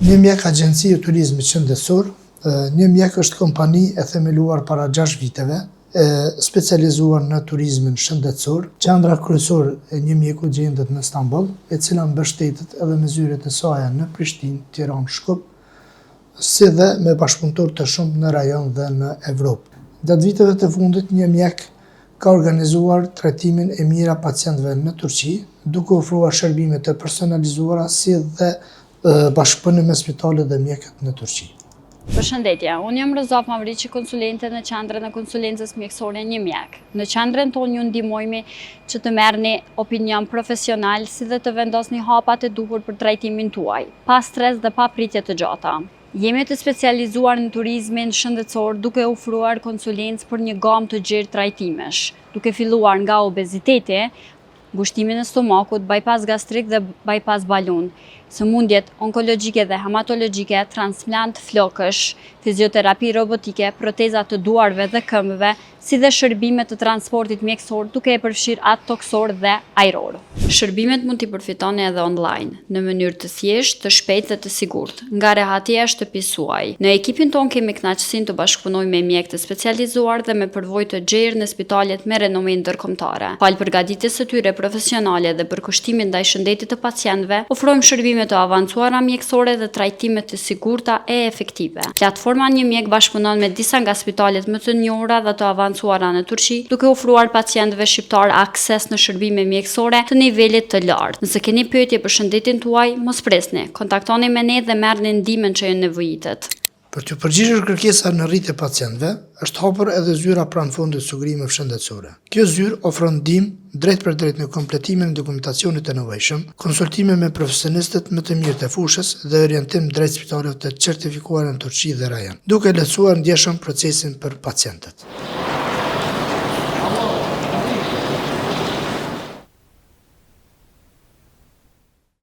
Një mjek agjenci e turizmit shëndetësor. Një mjek është kompani e themeluar para 6 viteve, specializuar në turizmin shëndetësor. Qendra kryesore e një mjeku gjendet në Stamboll, e cila mbështetet edhe me zyret e saj në Prishtinë, Tiranë, Shkup, si dhe me bashkëpunëtor të shumë në rajon dhe në Evropë. Gjatë viteve të fundit, një mjek ka organizuar trajtimin e mira pacientëve në Turqi, duke ofruar shërbime të personalizuara si dhe bashkëpunim me spitalet dhe mjekët në Turqi. Përshëndetje, unë jam Rozaf Mavriqi, konsulente në qendrën e konsulencës mjekësore Një Mjek. Në qendrën tonë ju ndihmojmë që të merrni opinion profesional si dhe të vendosni hapat e duhur për trajtimin tuaj, pa stres dhe pa pritje të gjata. Jemi të specializuar në turizmin shëndetësor duke ofruar konsulencë për një gamë të gjerë trajtimesh, duke filluar nga obeziteti, ngushtimin e stomakut, bypass gastrik dhe bypass balun, sëmundjet onkologjike dhe hematologjike, transplant flokësh, fizioterapi robotike, proteza të duarve dhe këmbëve, si dhe shërbime të transportit mjekësor duke e përfshirë atë toksor dhe ajror. Shërbimet mund t'i përfitoni edhe online, në mënyrë të thjeshtë, të shpejtë dhe të sigurt, nga rehatia e shtëpisë suaj. Në ekipin ton kemi kënaqësinë të bashkëpunojmë me mjekë të specializuar dhe me përvojë të gjerë në spitalet me renome ndërkombëtare. Falë përgatitjes së tyre profesionale dhe për kushtimin ndaj shëndetit të pacientëve, ofrojmë shërbime të avancuara mjekësore dhe trajtime të sigurta e efektive. Platforma Një Mjek bashkëpunon me disa nga spitalet më të njohura dhe të avancuara në Turqi, duke ofruar pacientëve shqiptar akses në shërbime mjekësore të nivelit të lartë. Nëse keni pyetje për shëndetin tuaj, mos presni, kontaktoni me ne dhe merrni ndihmën që ju nevojitet. Për të përgjigjur kërkesave në rritje pacientëve, është hapur edhe zyra pranë fondit sugrimeve shëndetësore. Kjo zyrë ofron ndihmë drejt për drejt në kompletimin e dokumentacionit të nevojshëm, konsultime me profesionistët më të mirë të fushës dhe orientim drejt spitaleve të certifikuara në Turqi dhe rajon, duke lehtësuar ndjeshëm procesin për pacientët.